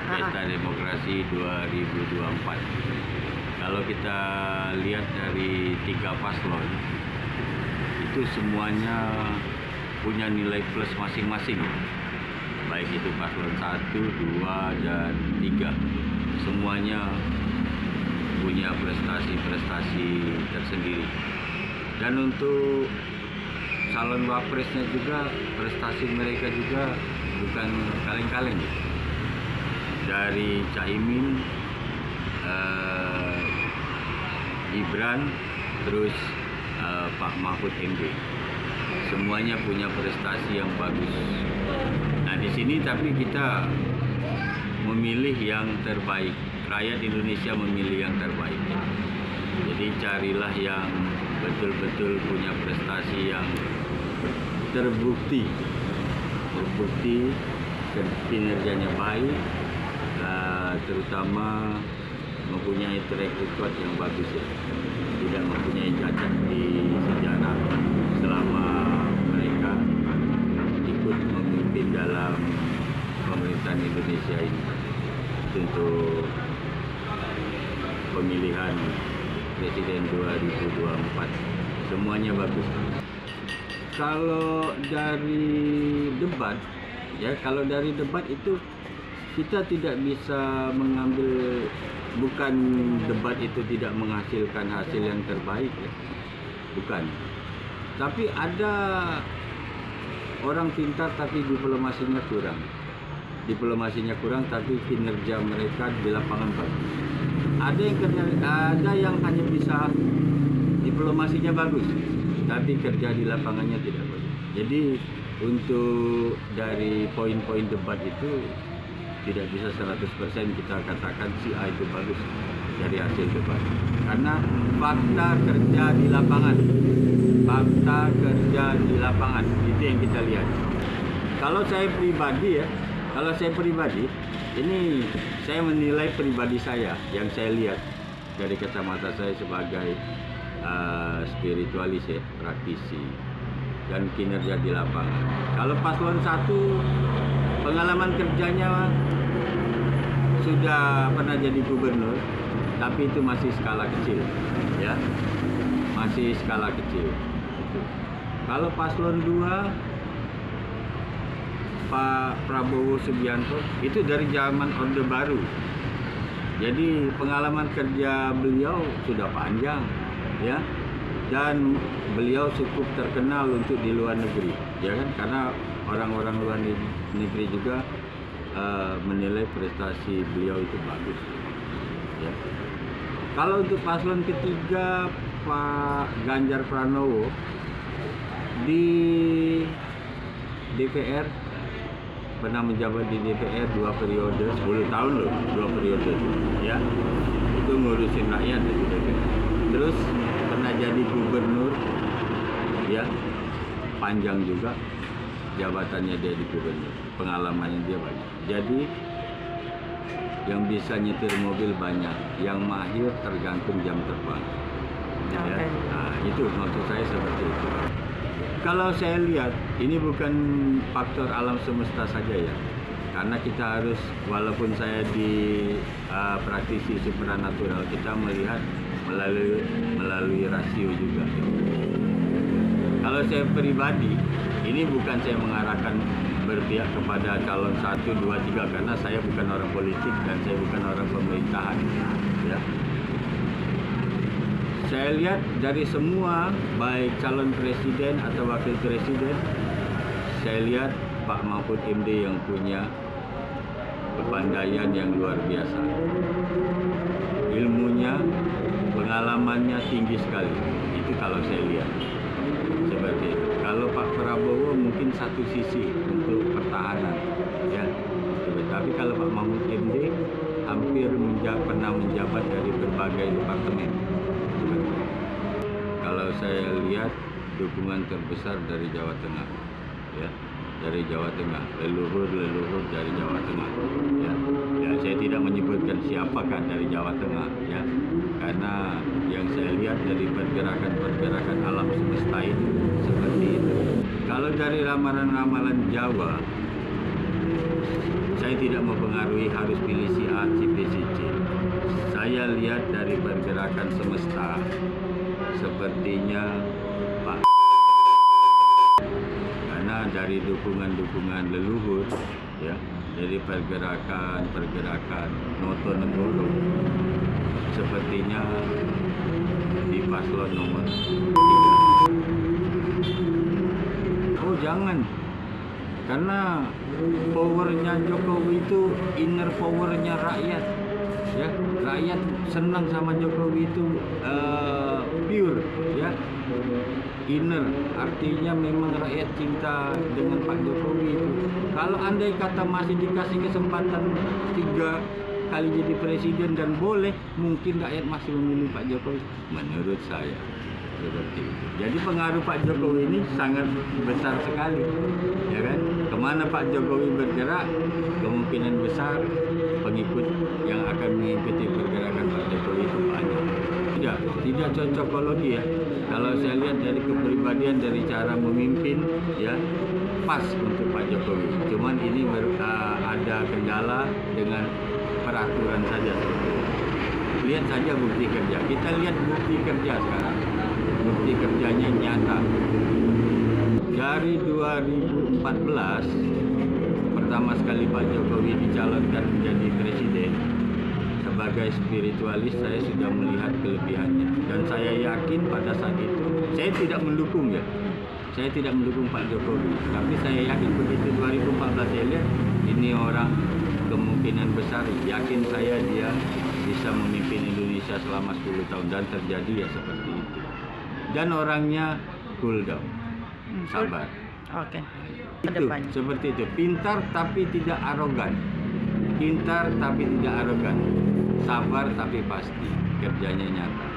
Pesta Demokrasi 2024. Kalau kita lihat dari 3 paslon, itu semuanya punya nilai plus masing-masing. Baik itu paslon 1, 2, dan 3. Semuanya punya prestasi-prestasi tersendiri. Dan untuk calon wapresnya juga, prestasi mereka juga bukan kaleng-kaleng. Dari Caimin, Gibran, terus Pak Mahfud MD, semuanya punya prestasi yang bagus. Nah di sini tapi kita memilih yang terbaik. Rakyat Indonesia memilih yang terbaik. Jadi carilah yang betul-betul punya prestasi yang terbukti kinerjanya baik, terutama mempunyai track record yang bagus ya, tidak mempunyai cacat di sejarah selama mereka ikut memimpin dalam pemerintahan Indonesia ini. Untuk pemilihan Presiden 2024 semuanya bagus. Kalau dari debat itu kita tidak bisa mengambil, bukan debat itu tidak menghasilkan hasil yang terbaik ya. Bukan. Tapi ada orang pintar tapi diplomasinya kurang tapi kinerja mereka di lapangan bagus. Ada yang hanya bisa diplomasinya bagus tapi kerja di lapangannya tidak bagus. Jadi untuk dari poin-poin debat itu tidak bisa 100% kita katakan si A itu bagus dari hasil debat. Karena fakta kerja di lapangan itu yang kita lihat. Kalau saya pribadi, ini saya menilai pribadi saya yang saya lihat dari kacamata saya sebagai spiritualis ya, praktisi dan kinerja di lapangan. Kalau paslon 1 pengalaman kerjanya sudah pernah jadi gubernur, tapi itu masih skala kecil ya, masih skala kecil. Kalau paslon 2 Pak Prabowo Subianto itu dari zaman Orde Baru. Jadi pengalaman kerja beliau sudah panjang ya. Dan beliau cukup terkenal untuk di luar negeri, ya kan? Karena orang-orang luar negeri juga menilai prestasi beliau itu bagus. Ya. Kalau untuk paslon ketiga Pak Ganjar Pranowo di DPR, pernah menjabat di DPR 2 periode, 10 tahun loh, 2 periode ya. Itu ngurusin rakyat di DPR. Terus pernah jadi gubernur ya, panjang juga jabatannya dia di gubernur, pengalamannya dia banyak. Jadi yang bisa nyetir mobil banyak, yang mahir tergantung jam terbang. Ya. Nah, itu maksud saya seperti itu. Kalau saya lihat, ini bukan faktor alam semesta saja ya. Karena kita harus, walaupun saya di praktisi supranatural, kita melihat melalui rasio juga. Kalau saya pribadi, ini bukan saya mengarahkan berpihak kepada calon 1, 2, 3, karena saya bukan orang politik dan saya bukan orang pemerintahan. Ya. Saya lihat dari semua, baik calon presiden atau wakil presiden, saya lihat Pak Mahfud MD yang punya kepandaian yang luar biasa. Ilmunya, pengalamannya tinggi sekali. Itu kalau saya lihat. Seperti itu. Kalau Pak Prabowo mungkin satu sisi untuk pertahanan. Ya. Tapi kalau Pak Mahfud MD hampir pernah menjabat dari berbagai departemen. Kalau saya lihat dukungan terbesar dari Jawa Tengah, ya, dari Jawa Tengah, leluhur dari Jawa Tengah, ya. Saya tidak menyebutkan siapakah dari Jawa Tengah, ya, karena yang saya lihat dari pergerakan alam semesta ini seperti itu. Kalau dari ramalan-ramalan Jawa, saya saya tidak mempengaruhi harus pilih si A, si B, si C. Saya lihat dari pergerakan semesta, sepertinya Pak, karena dari dukungan-dukungan leluhur, ya, dari pergerakan Noto Negoro, sepertinya di paslon nomor 3. Oh jangan, karena powernya Jokowi itu inner powernya rakyat, ya, rakyat senang sama Jokowi itu pure, ya, inner, artinya memang rakyat cinta dengan Pak Jokowi itu. Kalau andai kata masih dikasih kesempatan 3 kali jadi presiden dan boleh, mungkin rakyat masih memilih Pak Jokowi, menurut saya seperti itu. Jadi pengaruh Pak Jokowi ini sangat besar sekali, ya kan? Kemana Pak Jokowi bergerak, kemungkinan besar pengikut yang akan mengikuti pergerakan Pak Jokowi itu banyak. Tidak cocokologi, ya. Kalau saya lihat dari kepribadian, dari cara memimpin, ya, pas untuk Pak Jokowi. Cuman ini ada kendala dengan peraturan saja. Lihat saja bukti kerja. Kita lihat bukti kerja sekarang. Bukti kerjanya nyata. Dari 2014, pertama sekali Pak Jokowi dicalonkan menjadi presiden, sebagai spiritualis saya sudah melihat kelebihannya. Dan saya yakin pada saat itu, saya tidak mendukung, ya. Saya tidak mendukung Pak Jokowi. Tapi saya yakin begitu 2014 saya lihat, ini orang kemungkinan besar, yakin saya dia bisa memimpin Indonesia selama 10 tahun. Dan terjadi ya seperti itu. Dan orangnya cool down, sabar. Oke. Itu seperti itu. Pintar tapi tidak arogan. Pintar tapi tidak arogan. Sabar tapi pasti. Kerjanya nyata.